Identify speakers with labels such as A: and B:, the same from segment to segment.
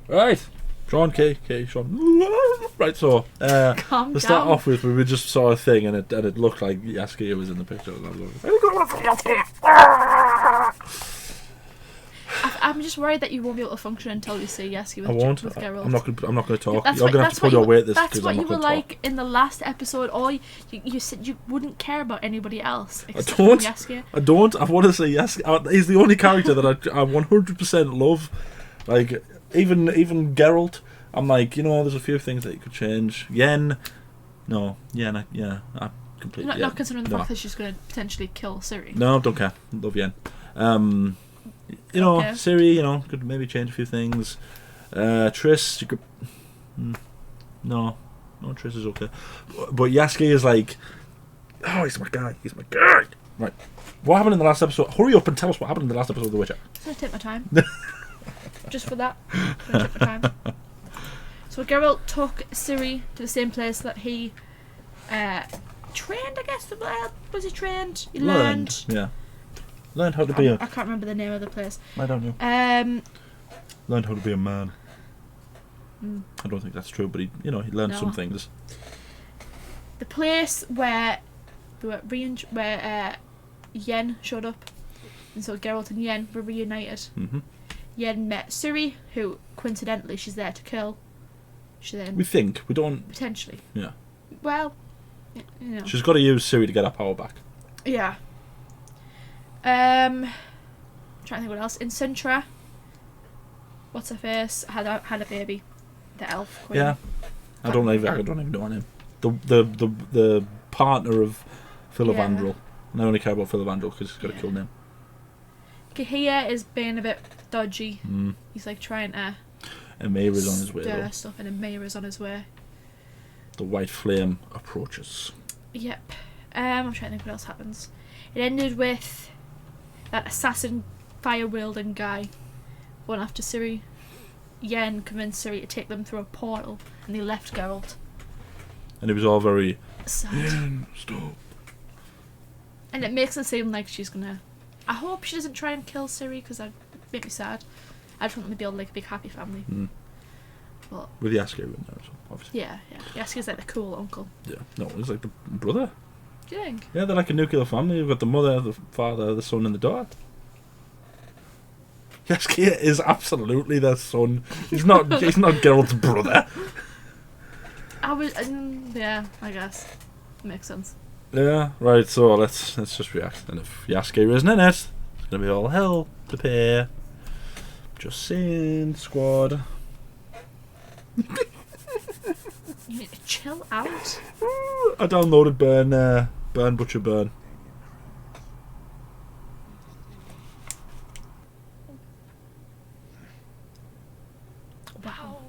A: Right, Sean, Sean. Right, so to start off with, we just saw a thing, and it looked like Jaskier was in the picture.
B: I'm just worried that you won't be able to function until you see Jaskier with,
A: I won't.
B: with Geralt.
A: I'm not going to talk.
B: That's
A: You're going to have to pull your weight this.
B: That's what
A: I'm
B: you
A: not
B: were
A: gonna
B: like
A: talk.
B: in the last episode. You said you wouldn't care about anybody else.
A: I don't.
B: Jaskier.
A: I don't. I want to say Jaskier. He's the only character that I 100% love. Like even Geralt. I'm like, there's a few things that you could change. Yen. No. Yen. I completely.
B: Not considering the fact that she's going to potentially kill Ciri.
A: No, don't care. Love Yen.
B: Okay.
A: Ciri, could maybe change a few things. Triss, you could. No, Triss is okay. But Jaskier is like, oh, he's my guy. Right. What happened in the last episode? Hurry up and tell us what happened in the last episode of The Witcher.
B: I'm going to take my time. Just for that. I'm going to take my time. So Geralt took Ciri to the same place that he trained, I guess. Was he trained? He learned.
A: Yeah. Learned how to be
B: I can't remember the name of the place.
A: I don't know. Learned how to be a man. I don't think that's true, but he learned some things.
B: The place where Yen showed up, and so Geralt and Yen were reunited.
A: Mm-hmm.
B: Yen met Ciri, who coincidentally she's there to kill.
A: We think. We don't.
B: Potentially.
A: Yeah.
B: Well,
A: she's got to use Ciri to get her power back.
B: Yeah. Trying to think what else. In Sintra, what's her face? Had a baby. The elf queen.
A: Yeah. I don't even know her name. The partner of Filavandrel. And I only care about Filavandrel because he's got a cool name.
B: Kahia is being a bit dodgy. He's like trying to.
A: Emir is on his way.
B: Stuff, and Emir is on his way.
A: The white flame approaches.
B: Yep. I'm trying to think what else happens. It ended with that assassin fire wielding guy going after Ciri. Yen convinced Ciri to take them through a portal, and they left Geralt.
A: And it was all very
B: sad.
A: Yen, stop.
B: And it makes it seem like she's gonna. I hope she doesn't try and kill Ciri because that'd make me sad. I just want them to build like a big happy family. But
A: with Jaskier in there, so obviously.
B: Yeah. Jaskier's like the cool uncle.
A: Yeah, no, he's like the brother.
B: Do you think?
A: Yeah, they're like a nuclear family. You've got the mother, the father, the son, and the daughter. Jaskier is absolutely their son. He's not Geralt's brother.
B: Yeah, I guess. Makes sense.
A: Yeah, right, so let's just react. And if Jaskier isn't in it, it's gonna be all hell to pay. Just saying, squad.
B: You need to chill out.
A: I downloaded Burn Butcher Burn.
B: Wow.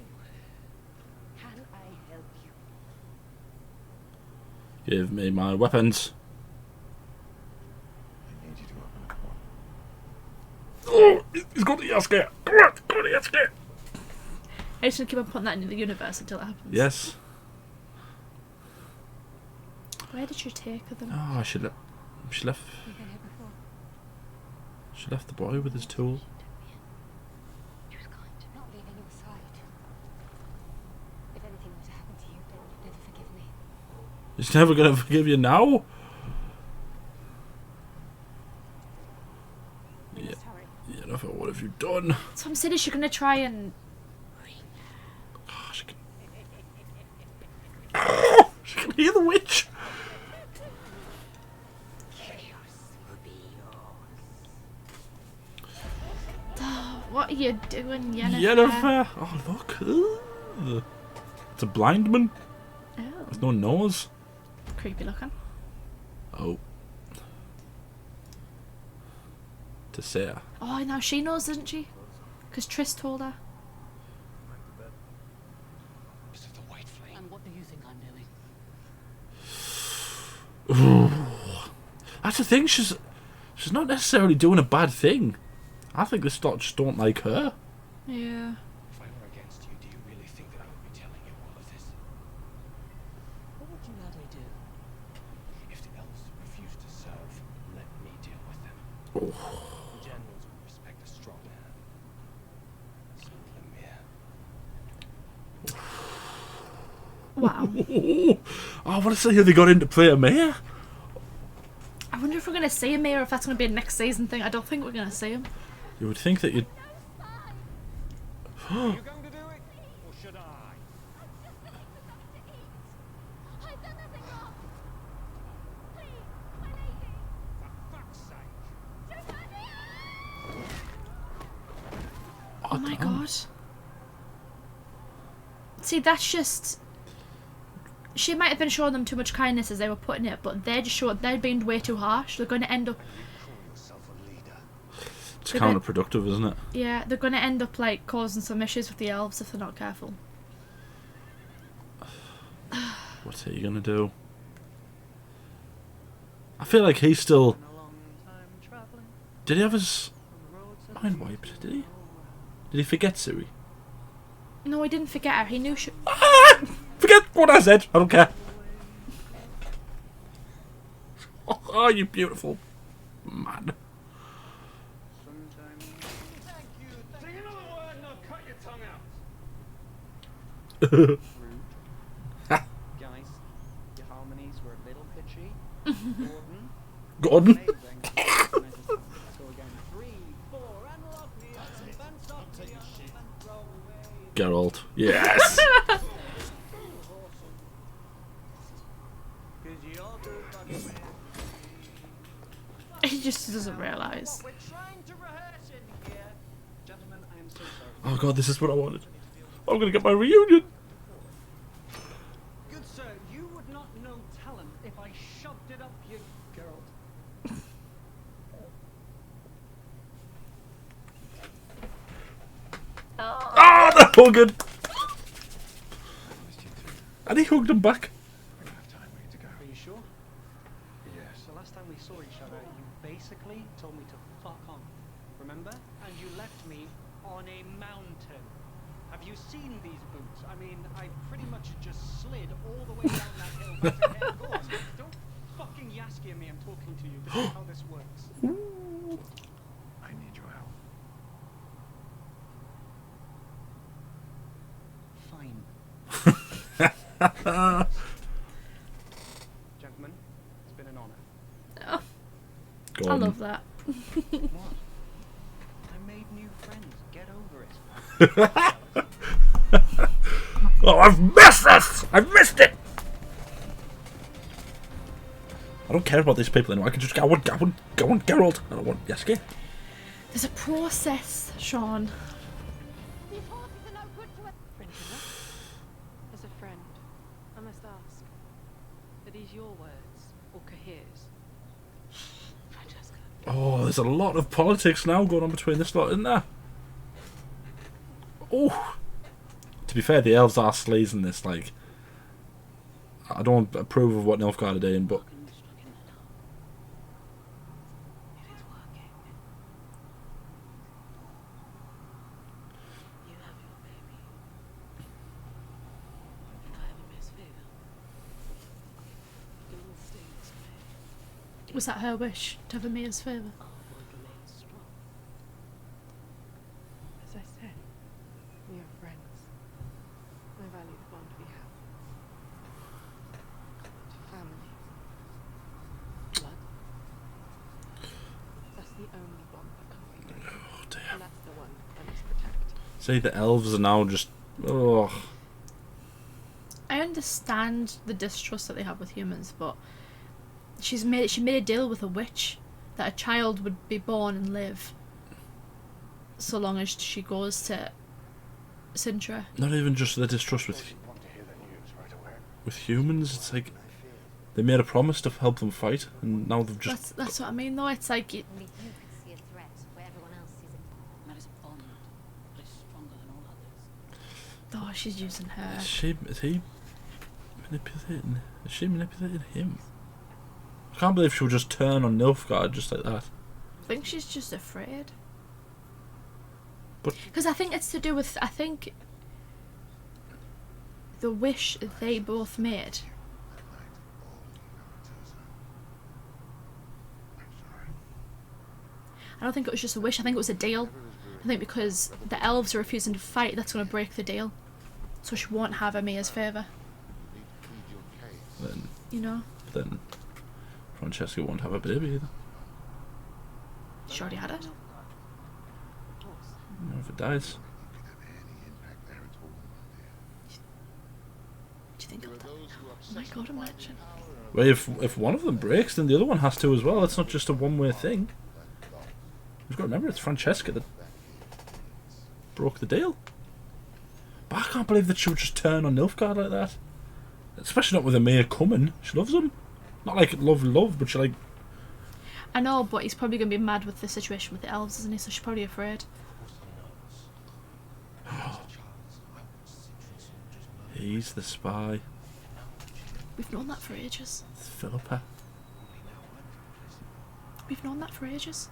C: Can I help you?
A: Give me my weapons.
D: I need you to open a portal.
A: Oh, he's got the Jaskier. Come on, the Jaskier.
B: I just gonna keep on putting that into the universe until it happens.
A: Yes.
B: Where did you take them?
A: Oh, she left.
C: You've been here before.
A: She left the boy with his tool.
C: She was kind. Not leaving your side. If anything were to happen to you, then you'd never forgive me.
A: He's never gonna forgive you now.
C: We must hurry.
A: Yeah, what have you done?
B: So I'm saying, is she gonna try and?
A: Oh, she can. Oh, she can hear the witch.
B: What are you doing, Yennefer?
A: Yennefer. Oh, look. Ugh. It's a blind man.
B: Oh.
A: There's no nose.
B: Creepy looking.
A: Oh. To say her.
B: Oh, now she knows, doesn't she? Because Triss told her.
D: This is the white flame.
C: And what do you think I'm doing?
A: Ooh. That's the thing. She's not necessarily doing a bad thing. I think the lot just don't like her.
B: Yeah.
D: If I were against you, do you really think that I would be telling you all of this?
C: What would you rather do?
D: If the elves refuse to serve, let me deal with them. Generals would respect a strong man. Simple mere.
B: Wow.
A: I want to see who they got in to play a mayor.
B: I wonder if we're going to see him here, or if that's going to be a next season thing. I don't think we're going to see him.
A: You would think that you'd.
D: Are you going to do it, or should I?
C: I've done nothing wrong. Please, my lady.
D: For fuck's sake.
C: Don't let me
B: Oh my god. See, that's just... She might have been showing them too much kindness as they were putting it, but they're being way too harsh. They're going to end up...
D: You call yourself a leader.
A: It's counterproductive, isn't it?
B: Yeah, they're going to end up, like, causing some issues with the elves if they're not careful.
A: What's he gonna do? I feel like he's still... Did he have his mind wiped? Did he? Did he forget Ciri?
B: No, he didn't forget her. He knew she...
A: Forget what I said. I don't care. Oh, you beautiful man.
D: Thank you. Say another word and I'll cut your tongue out.
E: Guys, your harmonies were a little pitchy. Gordon,
A: Gordon.
E: amazing. Let's go again. 3, 4, and lock me up, and stop me up, and throw away.
A: Geralt. Yes.
B: He just doesn't realise.
E: We're trying to rehearse in here. Gentlemen, I am so sorry.
A: Oh god, this is what I wanted. I'm gonna get my reunion.
E: Good sir, you would not know talent if I shoved it up your Geralt.
A: Ah, the hugging. And he hugged him back.
D: I don't have time for you to go.
E: Are you sure?
D: Yes.
E: The last time we saw each other, you basically told me to fuck on. Remember? And you left me on a mountain. Have you seen these boots? I mean, I pretty much just slid all the way down that hill back again. Go on, don't fucking Jaskier me. I'm talking to you. This is how this works.
D: I need your help.
E: Fine. Gentlemen, it's been an honor.
B: Oh, I
A: Gordon.
B: love that.
E: What? I made new friends. Get over it.
A: Oh, I've missed this! I've missed it! I don't care about these people anymore. I can just go on Geralt. I don't want Jaskier.
B: There's a process, Shaun.
C: These horses are no good to us.
F: Princess, as a friend, I must ask, are these your words or Cahir's? Francesca.
A: Oh, there's a lot of politics now going on between this lot, isn't there? Oh. To be fair, the elves are sleaze in this. Like, I don't approve of what Nilfgaard are doing, but
F: It is working. You have your baby. And I have a Miss Favor. It all stings me.
B: Was that her wish to have a Mia's favour?
F: Our bond remains strong.
G: As I said, we are friends. I value the bond we have. Family. Blood. That's the only bond that can't be broken.
A: oh dear.
G: And that's the one I must protect.
A: See, the elves are now just oh.
B: I understand the distrust that they have with humans, but she made a deal with a witch that a child would be born and live so long as she goes to Sintra.
A: Not even just the distrust with
D: Want to hear the news right away.
A: humans. It's like they made a promise to help them fight, and now they've just.
B: That's what I mean, though. It's like
C: Only you can see a threat where everyone else sees it.
F: That is a bond that is stronger than all others.
B: oh, she's using her.
A: Is he manipulating? Is she manipulating him? I can't believe she'll just turn on Nilfgaard just like that.
B: I think she's just afraid.
A: But
B: Because I think it's to do with, I think, the wish they both made. I don't think it was just a wish. I think it was a deal. I think because the elves are refusing to fight, that's going to break the deal. So she won't have Emia's favour.
A: Then,
B: You know?
A: then Francesca won't have a baby either.
B: She already had it.
A: You know, if it dies.
B: Do you think of that? Oh my god, imagine.
A: Well, if one of them breaks, then the other one has to as well. It's not just a one-way thing. You've got to remember, it's Francesca that broke the deal. But I can't believe that she would just turn on Nilfgaard like that. Especially not with Emilia coming. She loves him. Not like love, but she like...
B: I know, but he's probably going to be mad with the situation with the elves, isn't he? So she's probably afraid.
A: He's the spy.
B: We've known that for ages.
A: It's Philippa.
B: We've known that for ages.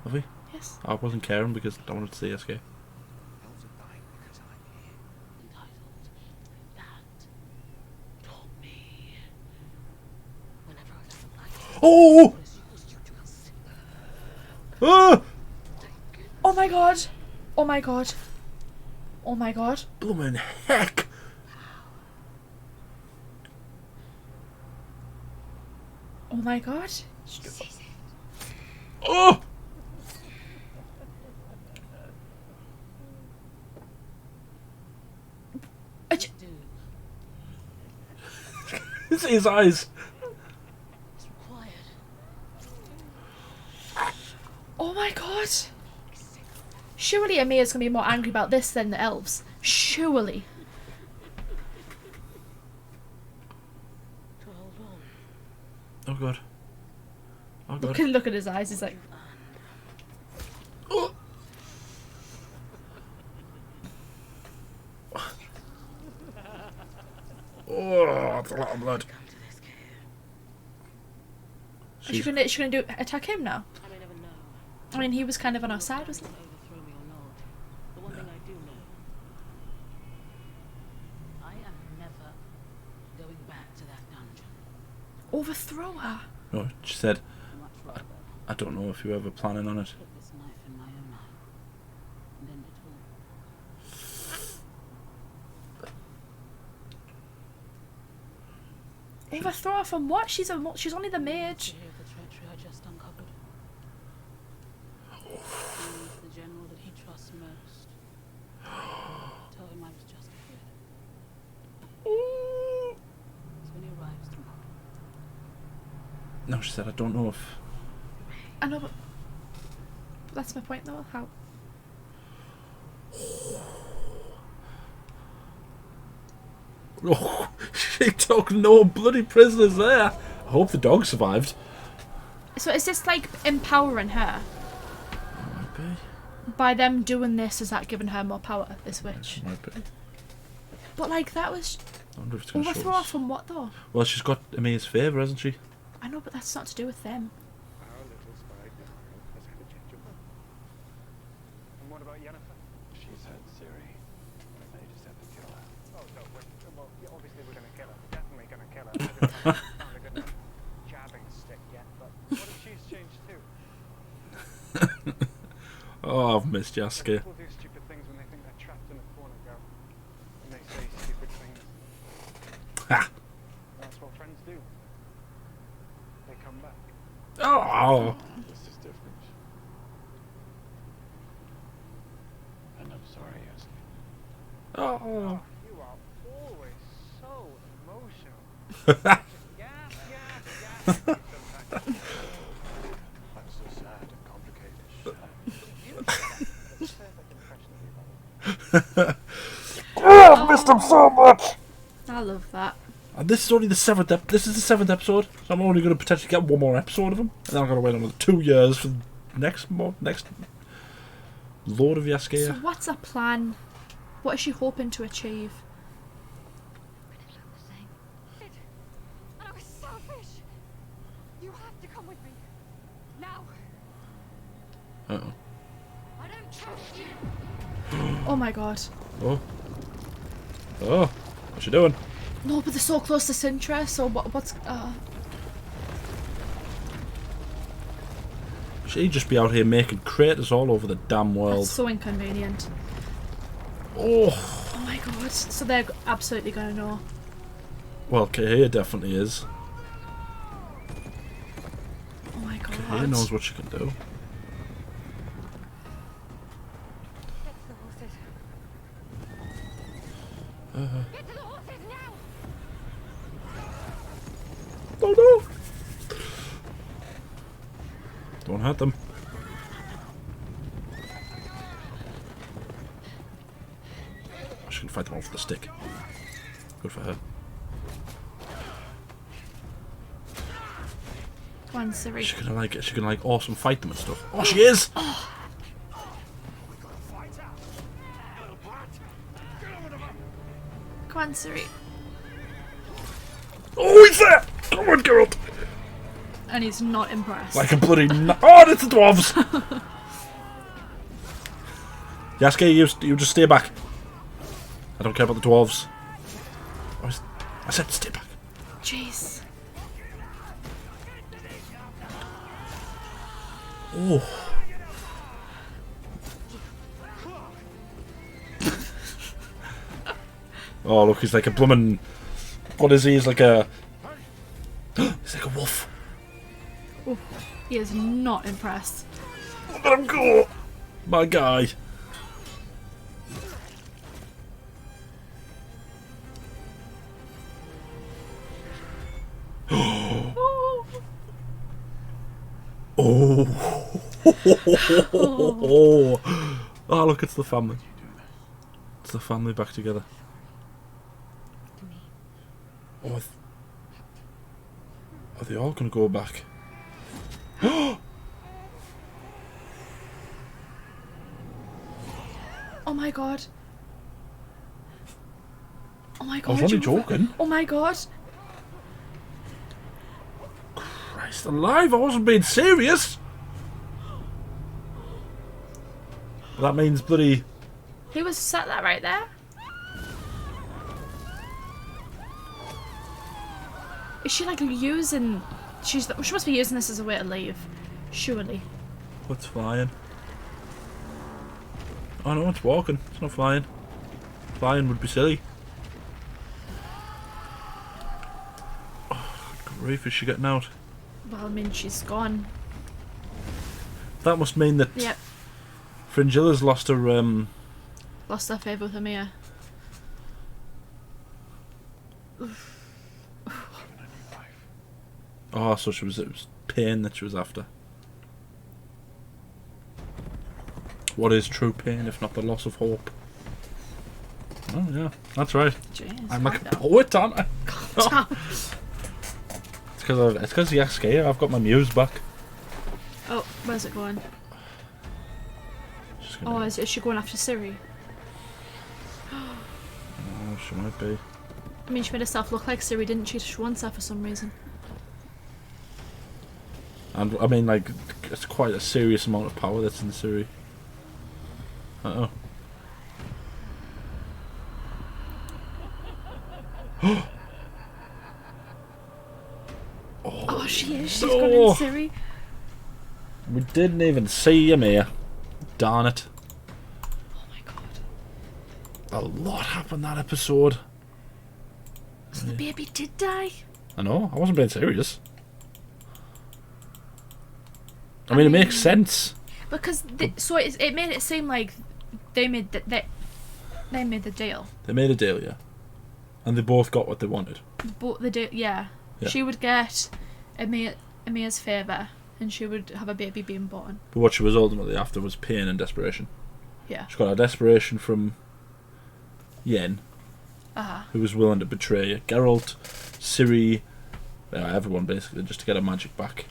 A: Have we?
B: Yes.
A: I wasn't caring because I wanted to see Jaskier. Oh! Ah!
B: Oh my god! Oh my god! Oh my god!
A: Bloomin' heck!
B: Oh my god!
A: Oh! His eyes.
B: Oh my god! Surely Emia's gonna be more angry about this than the elves. Surely.
A: Oh god. Oh god.
B: Look at his eyes, he's like...
A: Oh! Oh, that's a lot of blood.
B: Is she gonna attack him now? I mean, he was kind of on our side, wasn't he? Overthrow her.
A: No, she said, I don't know if you're ever planning on it.
B: Overthrow her from what? She's only the mage.
A: No, she said, I don't know if...
B: I know, but that's my point though. How?
A: Oh, she took no bloody prisoners there. I hope the dog survived.
B: So is this like empowering her?
A: Might be.
B: By them doing this, is that giving her more power, this witch?
A: Might be.
B: But like that was...
A: I wonder if it's going to
B: Overthrow
A: show
B: her
A: us.
B: from what though?
A: Well, she's got Emia's favour, hasn't she?
B: I know, but that's not to do with them.
E: Our little spy Geralt has had a change of heart. And what about Yennefer?
D: She's had Ciri. They just have to kill her.
E: Oh, no, well, yeah, obviously we're going to kill her. We're definitely going to kill her. I haven't found a good enough jabbing stick yet, but what if she's changed too?
A: Oh, I've missed Jaskier.
E: People do stupid things when they think they're trapped in a corner, girl. And they say stupid things.
A: Ha!
E: That's what friends do. They come back.
A: Oh!
D: This is different. And I'm sorry, Jaskier.
A: Oh!
E: You are always so emotional. Yes. Sometimes.
D: I'm so sad and complicated.
E: You that's a perfect impression of you, by the way.
A: Oh, I've missed him so much!
B: I love that.
A: And this is only the 7th this is the 7th episode, so I'm only going to potentially get one more episode of him. And then I'm going to wait another 2 years for the next Lord of Jaskier.
B: So what's her plan? What is she hoping to achieve?
C: And I was selfish. You have to come with me. Now.
A: Uh-oh.
C: I don't trust you.
B: Oh my god.
A: Oh. Oh. What's she doing?
B: No, but they're so close to Sintra, so what's...
A: She'd just be out here making craters all over the damn world.
B: That's so inconvenient.
A: Oh.
B: Oh my god. So they're absolutely gonna know.
A: Well, Kahir definitely is.
B: Oh my god.
A: Kahir knows what she can do.
C: Get to the horses. Get to the horses now!
A: Oh no! Don't hurt them. She can fight them off with the stick. Good for her.
B: Come on, Ciri.
A: She can like awesome fight them and stuff. Oh, she is!
B: Oh. Come on, Ciri.
A: Oh, he's there! Come on, Geralt!
B: And he's not impressed.
A: Like a bloody oh, it's the dwarves! Jaskier, you just stay back. I don't care about the dwarves. I said stay back.
B: Jeez.
A: Oh. Oh, look, he's like a bloomin'... What is he? He's like a... He's like a wolf.
B: Ooh, he is not impressed.
A: Let him go! My guy.
B: Oh.
A: Oh. Oh, look, it's the family. It's the family back together. Oh, are they all going to go back?
B: Oh my god. Oh my god.
A: I was only joking.
B: Oh my god.
A: Christ alive, I wasn't being serious. That means bloody...
B: He was sat there right there. Is she like using... She must be using this as a way to leave. Surely.
A: What's flying? Oh no, it's walking. It's not flying. Flying would be silly. Oh, good grief, is she getting out?
B: Well, I mean, she's gone.
A: That must mean that
B: Yep.
A: Fringilla's lost her,
B: Lost her favour with Amir.
A: Oh, so it was pain that she was after. What is true pain if not the loss of hope? Oh yeah, that's right.
B: Jeez,
A: I'm like a poet, aren't I?
B: Calm down.
A: It's because of Jaskier. I've got my muse back.
B: Oh, where's it going?
A: She's
B: Oh,
A: gonna,
B: is she going after Ciri?
A: oh, she might be.
B: I mean, she made herself look like Ciri, didn't she? She wants her for some reason.
A: And I mean, like, it's quite a serious amount of power that's in Ciri. Uh oh.
B: Oh, she is. She's
A: no.
B: gone in Ciri.
A: We didn't even see him here. Darn it.
B: Oh my god.
A: A lot happened that episode.
B: So the baby did die?
A: I know, I wasn't being serious. I mean, it makes sense.
B: Because so it made it seem like they made they made the deal.
A: They made a deal, yeah. And they both got what they wanted.
B: But the deal, yeah.
A: Yeah.
B: She would get Amir's favour, and she would have a baby being born.
A: But what she was ultimately after was pain and desperation.
B: Yeah.
A: She got her desperation from Yen, who was willing to betray Geralt, Ciri, everyone basically, just to get her magic back.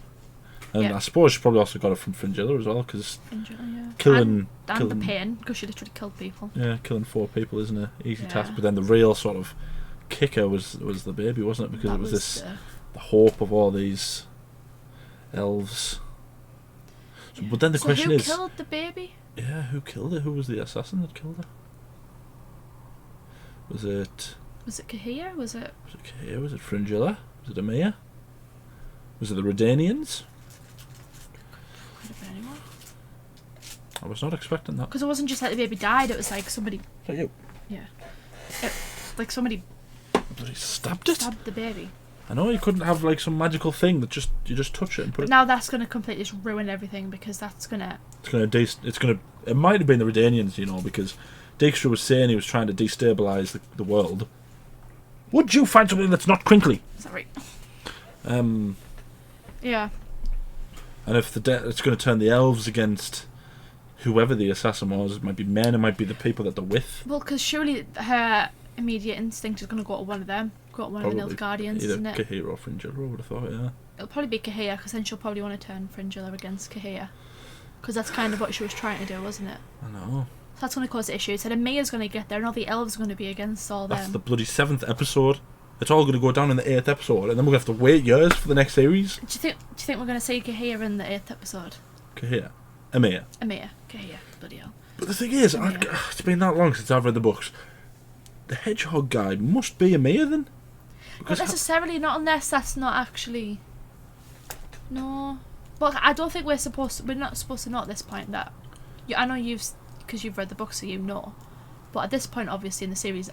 A: And
B: Yeah.
A: I suppose she probably also got it from Fringilla as well, because
B: Yeah.
A: killing
B: and the pain, because she literally killed people.
A: Yeah, killing 4 people isn't an easy
B: Yeah.
A: task. But then the real sort of kicker was the baby, wasn't it? Because
B: That
A: it was this
B: the-
A: the hope of all these elves. So, but then the question
B: who
A: is,
B: killed the baby?
A: yeah, who killed her? Who was the assassin that killed her? Was it
B: Kahir? Was it?
A: Kahir? Was it Fringilla? Was it Amir? Was it the Redanians?
B: Could have been anyone.
A: I was not expecting that.
B: Because it wasn't just like the baby died, it was like somebody...
A: Is that you?
B: Yeah. Like somebody
A: Bloody stabbed it.
B: stabbed the baby.
A: I know you couldn't have like some magical thing that you just touch it and put
B: But
A: it.
B: now that's going to completely just ruin everything because that's going to...
A: It might have been the Redanians, you know, because Dijkstra was saying he was trying to destabilise the world. Would you find something that's not crinkly?
B: Is that right?
A: And
B: Yeah.
A: if it's going to turn the elves against whoever the assassin was, it might be men, it might be the people that they're with.
B: Well, because surely her immediate instinct is going to go to one of them. Go to one of the Nilfgaardians,
A: either
B: isn't it?
A: Cahir or Fringilla, I would have thought, yeah.
B: It'll probably be Cahir, because then she'll probably want to turn Fringilla against Cahir. Because that's kind of what she was trying to do, wasn't it?
A: I know.
B: So that's going to cause issues. So then Mia's going to get there, and all the elves are going to be against all
A: That's
B: them.
A: the bloody 7th episode. It's all going to go down in the 8th episode, and then we're going to have to wait years for the next series.
B: Do you think we're going to see Cahir in the 8th episode?
A: Cahir. Emir.
B: Cahir. Bloody hell.
A: But the thing is, it's been that long since I've read the books. The hedgehog guy must be Emir then?
B: Not necessarily, not unless that's not actually... No. Well, I don't think we're not supposed to know at this point that... I know because you've read the book, so you know. But at this point, obviously, in the series,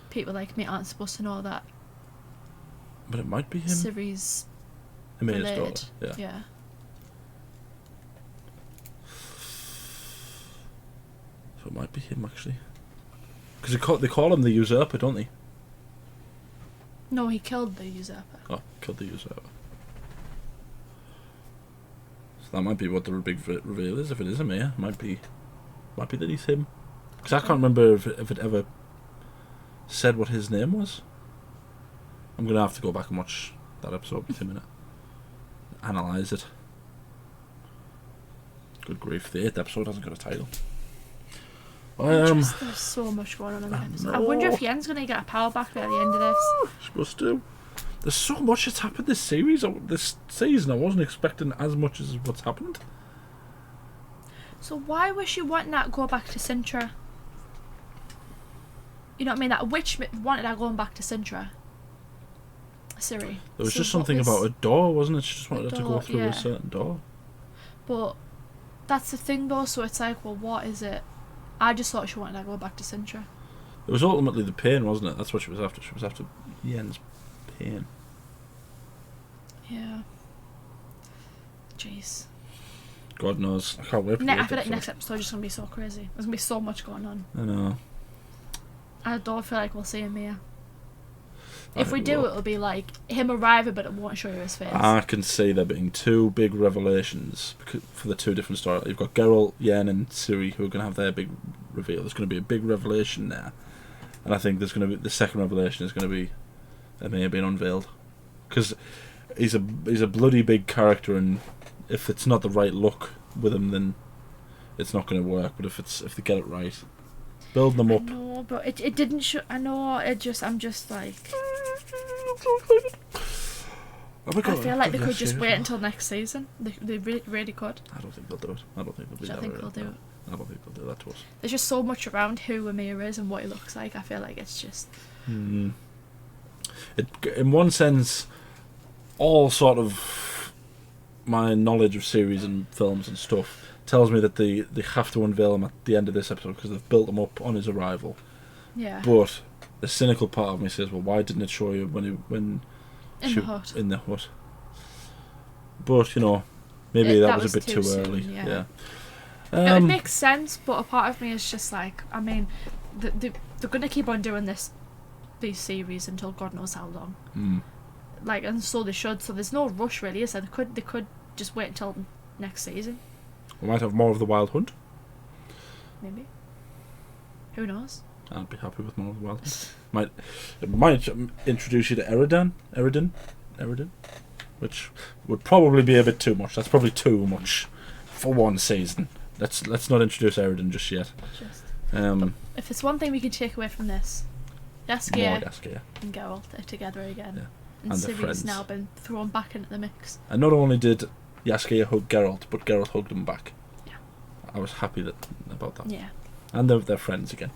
B: people like me aren't supposed to know that.
A: But it might be him.
B: Ciri's
A: Emir's
B: related.
A: daughter.
B: Yeah.
A: So it might be him, actually. Because they call him the usurper, don't they?
B: No, he killed the usurper.
A: Oh, killed the usurper. So that might be what the big reveal is. If it is Emir, it might be that he's him. Because I can't remember if it ever said what his name was. I'm going to have to go back and watch that episode with him in it. Analyse it. Good grief, the 8th episode hasn't got a title.
B: There's so much going on in the episode. I wonder if Yen's going to get a power back by the end of this.
A: Supposed to. There's so much that's happened this season. I wasn't expecting as much as what's happened.
B: So why was she wanting that to go back to Sintra? You know what I mean? That witch wanted that going back to Sintra. Ciri.
A: There was just something about a door, wasn't it? She just wanted her to go through
B: yeah.
A: a certain door.
B: But that's the thing though, so it's like, well, what is it? I just thought she wanted to go back to Sintra.
A: It was ultimately the pain, wasn't it? That's what she was after. She was after Yen's pain.
B: Yeah. Jeez.
A: God knows. I can't wait for the
B: I feel like
A: episode.
B: next episode is just going to be so crazy. There's going to be so much going on.
A: I know.
B: I don't feel like we'll see Mia. If we do, it'll be like him arriving, but it won't show you his face.
A: I can see there being two big revelations for the two different stories. You've got Geralt, Yen, and Ciri who are going to have their big reveal. There's going to be a big revelation there, and I think there's going to be the second revelation is going to be Emir being unveiled, because he's a bloody big character, and if it's not the right look with him, then it's not going to work. But if they get it right, build them up.
B: No, but it didn't show. I know. I'm just like. I feel like they could just wait until next season. They really could.
A: I don't think they'll do it. I don't think they'll be
B: I
A: that
B: think
A: way.
B: they'll do it.
A: I don't think they'll do that to us.
B: There's just so much around who Emir is and what he looks like. I feel like it's just.
A: In one sense, all sort of my knowledge of series and films and stuff tells me that they have to unveil him at the end of this episode because they've built him up on his arrival.
B: Yeah.
A: But the cynical part of me says, well, why didn't it show you when
B: in the hut?
A: But maybe that was a bit too early.
B: Soon,
A: Yeah.
B: It would make sense, but a part of me is just like, I mean, they're going to keep on doing these series until God knows how long. Like, and so they should. So there's no rush really, is there? They could just wait until next season.
A: We might have more of the Wild Hunt.
B: Maybe. Who knows?
A: I'd be happy with more of the Wild Hunt. It might introduce you to Eridan, which would probably be a bit too much. That's probably too much for one season. Let's not introduce Eridan just yet.
B: If it's one thing we can take away from this, Jaskier and Geralt are together again.
A: Yeah.
B: And
A: And they're
B: Ciri's
A: friends.
B: now been thrown back into the mix.
A: And not only did Jaskier hug Geralt, but Geralt hugged him back.
B: Yeah.
A: I was happy about that.
B: Yeah.
A: And they're friends again.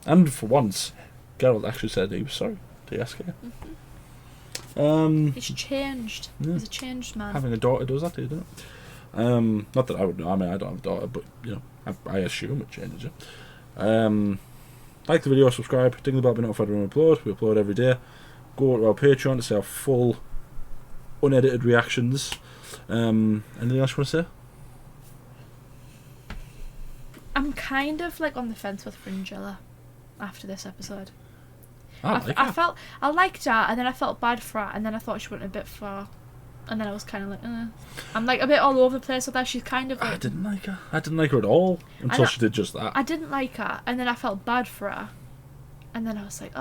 A: And for once, Geralt actually said he was sorry to Jaskier.
B: He's changed.
A: Yeah.
B: He's a changed man.
A: Having a daughter does that to you, doesn't it? Not that I would know. I mean, I don't have a daughter, but I assume it changes it. Like the video, subscribe, ding the bell, be notified when we upload. We upload every day. Go to our Patreon to see our full, unedited reactions. Anything else you want to say?
B: I'm kind of like on the fence with Fringilla after this episode. I liked her, and then I felt bad for her, and then I thought she went a bit far, and then I was kind of like, I'm like a bit all over the place with her. She's kind of like,
A: I didn't like her. I didn't like her at all until she did just that.
B: I didn't like her, and then I felt bad for her, and then I was like,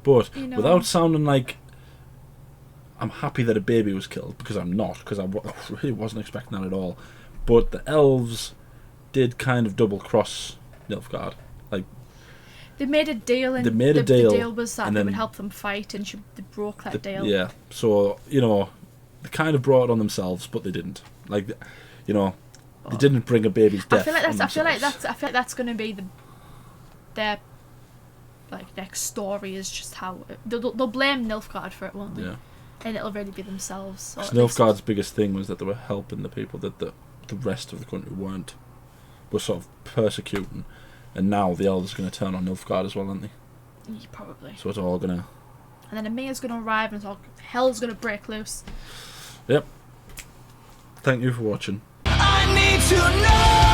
A: But without sounding like I'm happy that a baby was killed, because I'm not, because I really wasn't expecting that at all. But the elves did kind of double cross Nilfgaard. Like,
B: they made a deal, and the deal was that they would help them fight, and they broke that deal.
A: Yeah, so they kind of brought it on themselves, but they didn't. Like, they didn't bring a baby's death. I feel like
B: that's going to be their like next story, is just how they'll blame Nilfgaard for it, won't they?
A: Yeah.
B: And it'll really be themselves.
A: Nilfgaard's biggest thing was that they were helping the people that the rest of the country weren't. Were sort of persecuting. And now the elves are going to turn on Nilfgaard as well, aren't they?
B: Yeah, probably.
A: So it's all going to...
B: And then Emia's going to arrive, and hell's going to break loose.
A: Yep. Thank you for watching.
H: I need to know.